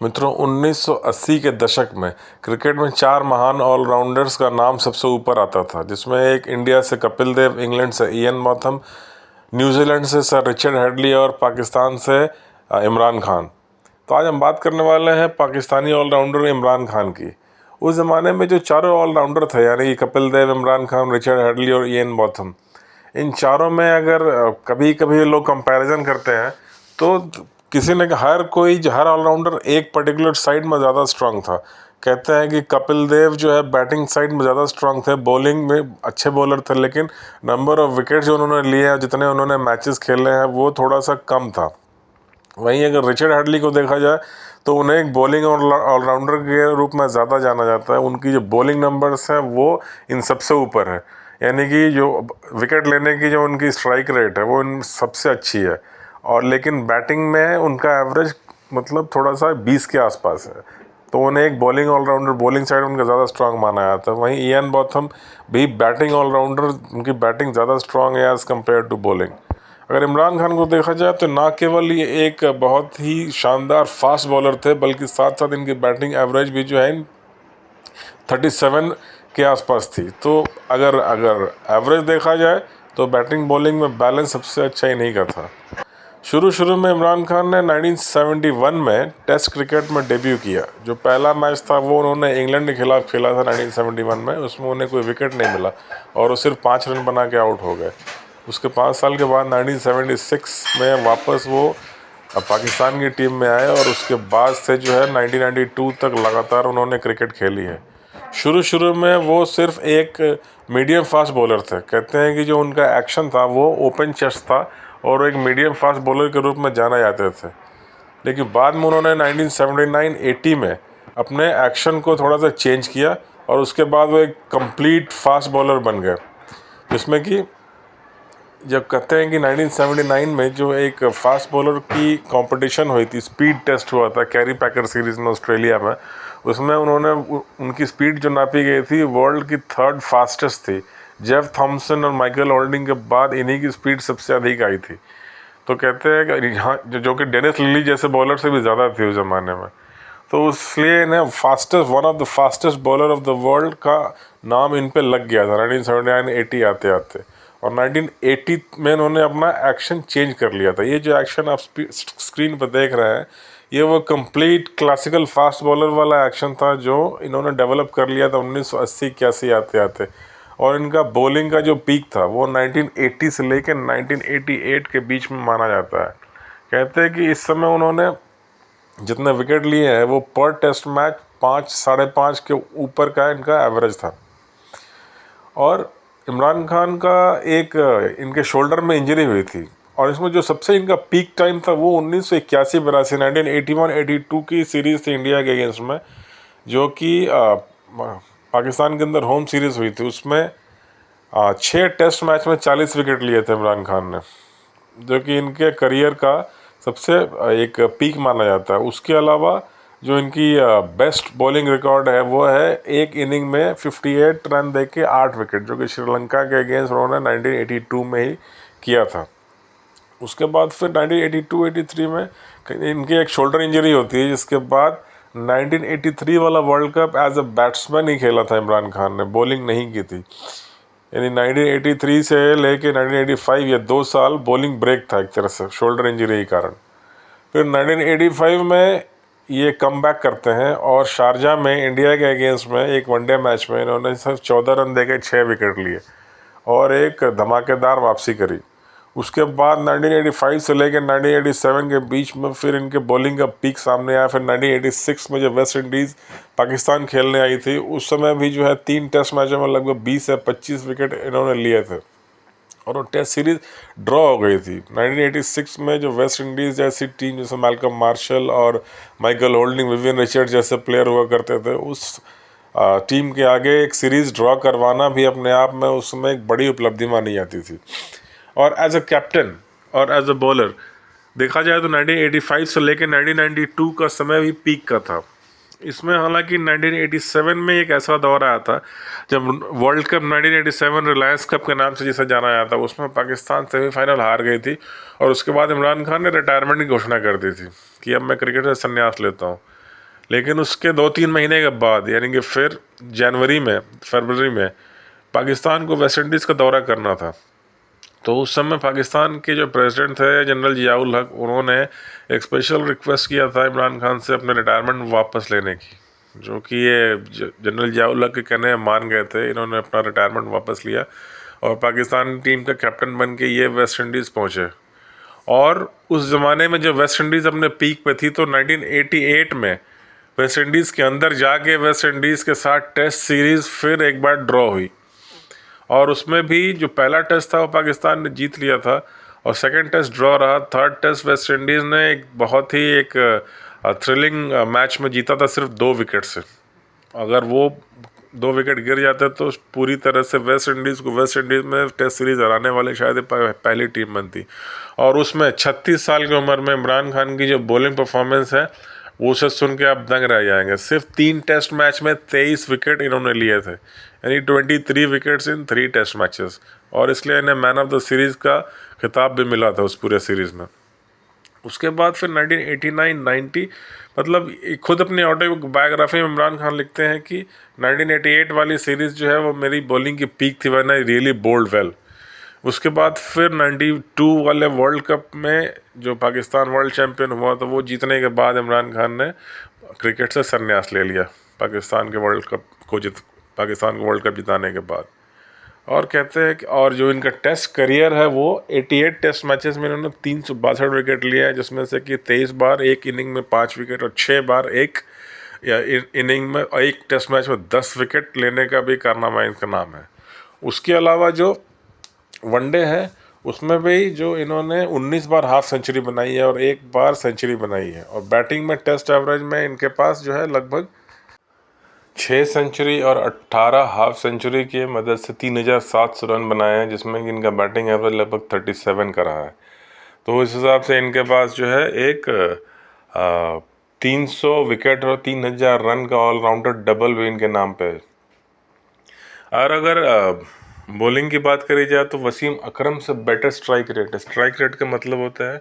मित्रों, 1980 के दशक में क्रिकेट में 4 महान ऑलराउंडर्स का नाम सबसे ऊपर आता था, जिसमें एक इंडिया से कपिल देव, इंग्लैंड से इयन मॉथम, न्यूजीलैंड से सर रिचर्ड हेडली और पाकिस्तान से इमरान खान। तो आज हम बात करने वाले हैं पाकिस्तानी ऑलराउंडर इमरान खान की। उस ज़माने में जो चारों ऑलराउंडर थे, यानी कि कपिल देव, इमरान खान, रिचर्ड हेडली और इयन मॉथम, इन चारों में अगर कभी कभी लोग कंपैरिजन करते हैं तो किसी ने हर ऑलराउंडर एक पर्टिकुलर साइड में ज़्यादा स्ट्रांग था। कहते हैं कि कपिल देव जो है बैटिंग साइड में ज़्यादा स्ट्रांग थे, बॉलिंग में अच्छे बॉलर थे, लेकिन नंबर ऑफ विकेट्स जो उन्होंने लिए हैं, जितने उन्होंने मैचेस खेले हैं, वो थोड़ा सा कम था। वहीं अगर रिचर्ड हेडली को देखा जाए तो उन्हें एक बॉलिंग ऑलराउंडर के रूप में ज़्यादा जाना जाता है। उनकी जो बॉलिंग नंबर्स हैं वो इन सबसे ऊपर है, यानी कि जो विकेट लेने की जो उनकी स्ट्राइक रेट है वो इन सबसे अच्छी है। और लेकिन बैटिंग में उनका एवरेज मतलब थोड़ा सा 20 के आसपास है, तो उन्हें एक बॉलिंग ऑलराउंडर, बॉलिंग साइड उनका ज़्यादा स्ट्रांग माना जाता है। वहीं इयन बॉथम भी बैटिंग ऑलराउंडर, उनकी बैटिंग ज़्यादा स्ट्रांग है एज़ कम्पेयर टू बॉलिंग। अगर इमरान खान को देखा जाए तो ना केवल ये एक बहुत ही शानदार फास्ट बॉलर थे, बल्कि साथ साथ इनकी बैटिंग एवरेज भी जो है 37 के आसपास थी। तो अगर अगर एवरेज देखा जाए तो बैटिंग बॉलिंग में बैलेंस सबसे अच्छा इन्हीं का था। शुरू में इमरान खान ने 1971 में टेस्ट क्रिकेट में डेब्यू किया। जो पहला मैच था वो उन्होंने इंग्लैंड के खिलाफ खेला था 1971 में। उसमें उन्हें कोई विकेट नहीं मिला और वो सिर्फ 5 रन बना के आउट हो गए। उसके 5 साल के बाद 1976 में वापस वो पाकिस्तान की टीम में आए और उसके बाद से जो है 1992 तक लगातार उन्होंने क्रिकेट खेली है। शुरू में वो सिर्फ एक मीडियम फास्ट बॉलर थे। कहते हैं कि जो उनका एक्शन था वो ओपन चेस्ट था और एक मीडियम फास्ट बॉलर के रूप में जाना जाते थे। लेकिन बाद में उन्होंने 1979-80 में अपने एक्शन को थोड़ा सा चेंज किया और उसके बाद वो एक कंप्लीट फास्ट बॉलर बन गए। जिसमें कि जब कहते हैं कि 1979 में जो एक फास्ट बॉलर की कंपटीशन हुई थी, स्पीड टेस्ट हुआ था कैरी पैकर सीरीज़ में ऑस्ट्रेलिया में, उसमें उन्होंने उनकी स्पीड जो नापी गई थी वर्ल्ड की 3rd फास्टेस्ट थी। जेफ थॉम्सन और माइकल होल्डिंग के बाद इन्हीं की स्पीड सबसे अधिक आई थी। तो कहते हैं कि यहाँ जो कि डेनिस लिली जैसे बॉलर से भी ज़्यादा थी उस ज़माने में। तो इसलिए इन्हें one of the fastest bowler of the world का नाम इन पे लग गया था 1979-80 आते आते। और 1980 में इन्होंने अपना एक्शन चेंज कर लिया था। ये जो एक्शन आप स्क्रीन पर देख रहे हैं, ये वो कंप्लीट क्लासिकल फास्ट बॉलर वाला एक्शन था जो इन्होंने डेवलप कर लिया था 1980-81 आते आते। और इनका बॉलिंग का जो पीक था वो 1980 से लेकर 1988 के बीच में माना जाता है। कहते हैं कि इस समय उन्होंने जितने विकेट लिए हैं वो पर टेस्ट मैच 5 साढ़े 5 के ऊपर का इनका एवरेज था। और इमरान खान का एक इनके शोल्डर में इंजरी हुई थी और इसमें जो सबसे इनका पीक टाइम था वो 1981-82 1981-82 की सीरीज़ थी इंडिया के अगेंस्ट में, जो कि पाकिस्तान के अंदर होम सीरीज़ हुई थी। उसमें 6 टेस्ट मैच में 40 विकेट लिए थे इमरान खान ने, जो कि इनके करियर का सबसे एक पीक माना जाता है। उसके अलावा जो इनकी बेस्ट बॉलिंग रिकॉर्ड है वो है एक इनिंग में 58 रन दे के 8 विकेट, जो कि श्रीलंका के अगेंस्ट उन्होंने 1982 में ही किया था। उसके बाद फिर 1982-83 में इनकी एक शोल्डर इंजरी होती है, जिसके बाद 1983 वाला world cup as a batsman ही खेला था इमरान खान ने, बॉलिंग नहीं की थी। यानी 1983 से लेके 1985 ये 2 साल बॉलिंग ब्रेक था एक तरह से शोल्डर इंजरी के कारण। फिर 1985 में ये कम बैक करते हैं और शारजा में इंडिया के अगेंस्ट में एक वनडे मैच में इन्होंने सिर्फ 14 रन देके 6 विकेट लिए और एक धमाकेदार वापसी करी। उसके बाद 1985 से लेकर 1987 के बीच में फिर इनके बॉलिंग का पीक सामने आया। फिर 1986 में जब वेस्ट इंडीज़ पाकिस्तान खेलने आई थी, उस समय भी जो है 3 टेस्ट मैचों में लगभग 20 से 25 विकेट इन्होंने लिए थे और वो टेस्ट सीरीज ड्रॉ हो गई थी। 1986 में जो वेस्ट इंडीज़ जैसी टीम, जैसे मैल्कम मार्शल और माइकल होल्डिंग, विवियन रिचर्ड जैसे प्लेयर हुआ करते थे, उस टीम के आगे एक सीरीज़ ड्रॉ करवाना भी अपने आप में उस समय एक बड़ी उपलब्धि मानी जाती थी। और एज अ कैप्टन और एज अ बॉलर देखा जाए तो 1985 से लेकर 1992 का समय भी पीक का था। इसमें हालांकि 1987 में एक ऐसा दौर आया था जब वर्ल्ड कप 1987 रिलायंस कप के नाम से जिसे जाना जाता है, उसमें पाकिस्तान सेमीफाइनल हार गई थी और उसके बाद इमरान खान ने रिटायरमेंट की घोषणा कर दी थी कि अब मैं क्रिकेट से संन्यास लेता हूँ। लेकिन उसके 2-3 महीने के बाद यानी कि फिर फरवरी में पाकिस्तान को वेस्ट इंडीज़ का दौरा करना था। तो उस समय पाकिस्तान के जो प्रेसिडेंट थे जनरल जियाउल हक, उन्होंने एक स्पेशल रिक्वेस्ट किया था इमरान खान से अपने रिटायरमेंट वापस लेने की, जो कि ये जनरल जियाउल हक के कहने मान गए थे। इन्होंने अपना रिटायरमेंट वापस लिया और पाकिस्तान टीम का कैप्टन बन के ये वेस्ट इंडीज़ पहुँचे। और उस ज़माने में जब वेस्ट इंडीज़ अपने पीक पे थी तो 1988 में वेस्ट इंडीज़ के अंदर जाके वेस्ट इंडीज़ के साथ टेस्ट सीरीज़ फिर एक बार ड्रॉ हुई, और उसमें भी जो पहला टेस्ट था वो पाकिस्तान ने जीत लिया था और सेकंड टेस्ट ड्रॉ रहा। थर्ड टेस्ट वेस्ट इंडीज़ ने एक बहुत ही एक थ्रिलिंग मैच में जीता था सिर्फ 2 विकेट से। अगर वो 2 विकेट गिर जाते तो पूरी तरह से वेस्ट इंडीज़ में टेस्ट सीरीज़ हराने वाले शायद पहली टीम बनती। और उसमें 36 साल की उम्र में इमरान खान की जो बॉलिंग परफॉर्मेंस है वो उसे सुन के आप दंग रह जाएंगे। सिर्फ 3 टेस्ट मैच में 23 विकेट इन्होंने लिए थे, यानी 23 विकेट्स इन 3 टेस्ट मैचेस, और इसलिए इन्हें मैन ऑफ द सीरीज़ का खिताब भी मिला था उस पूरे सीरीज़ में। उसके बाद फिर 1989-90 मतलब खुद अपनी ऑटोबायोग्राफी में इमरान खान लिखते हैं कि 1988 वाली सीरीज़ जो है वो मेरी बॉलिंग की पीक थी, when I really bowled well. उसके बाद फिर 92 वाले वर्ल्ड कप में जो पाकिस्तान वर्ल्ड चैम्पियन हुआ तो वो जीतने के बाद इमरान खान ने क्रिकेट से संन्यास ले लिया पाकिस्तान के वर्ल्ड कप जिताने के बाद। और कहते हैं कि और जो इनका टेस्ट करियर है वो 88 टेस्ट मैचेस में इन्होंने 362 विकेट लिए हैं, जिसमें से कि 23 बार एक इनिंग में 5 विकेट और 6 बार एक इनिंग में एक टेस्ट मैच में 10 विकेट लेने का भी कारनामा इनका नाम है। उसके अलावा जो वनडे है उसमें भी जो इन्होंने 19 बार हाफ सेंचुरी बनाई है और 1 बार सेंचुरी बनाई है, और बैटिंग में टेस्ट एवरेज में इनके पास जो है लगभग 6 सेंचुरी और 18 हाफ सेंचुरी की मदद से 3700 रन बनाए हैं, जिसमें कि इनका बैटिंग एवरेज लगभग 37 का रहा है। तो इस हिसाब से इनके पास जो है एक 300 विकेट और 3000 रन का ऑलराउंडर डबल भी इनके नाम पे है। और अगर बॉलिंग की बात करी जाए तो वसीम अकरम से बेटर स्ट्राइक रेट है। स्ट्राइक रेट का मतलब होता है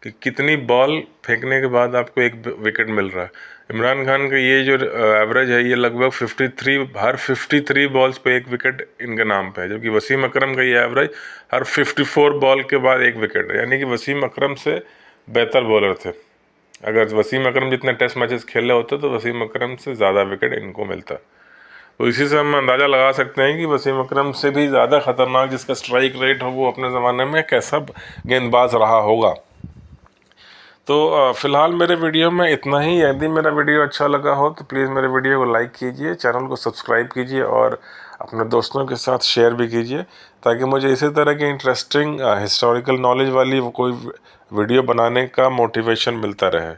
कि कितनी बॉल फेंकने के बाद आपको एक विकेट मिल रहा है। इमरान खान का ये जो एवरेज है ये लगभग 53 बॉल्स पे एक विकेट इनके नाम पे है, जबकि वसीम अकरम का ये एवरेज हर 54 बॉल के बाद एक विकेट है, यानी कि वसीम अकरम से बेहतर बॉलर थे। अगर वसीम अकरम जितने टेस्ट मैचेस खेले होते तो वसीम अकरम से ज़्यादा विकेट इनको मिलता। तो इसी से हम अंदाज़ा लगा सकते हैं कि वसीम अकरम से भी ज़्यादा ख़तरनाक जिसका स्ट्राइक रेट हो वो अपने ज़माने में कैसा गेंदबाज रहा होगा। तो फ़िलहाल मेरे वीडियो में इतना ही। यदि मेरा वीडियो अच्छा लगा हो तो प्लीज़ मेरे वीडियो को लाइक कीजिए, चैनल को सब्सक्राइब कीजिए और अपने दोस्तों के साथ शेयर भी कीजिए, ताकि मुझे इसी तरह की इंटरेस्टिंग हिस्टोरिकल नॉलेज वाली कोई वीडियो बनाने का मोटिवेशन मिलता रहे।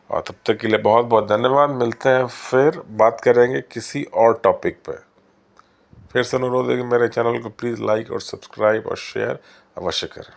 और तब तक के लिए बहुत बहुत धन्यवाद। मिलते हैं, फिर बात करेंगे किसी और टॉपिक पर। फिर से अनुरोध है कि मेरे चैनल को प्लीज़ लाइक और सब्सक्राइब और शेयर अवश्य करें।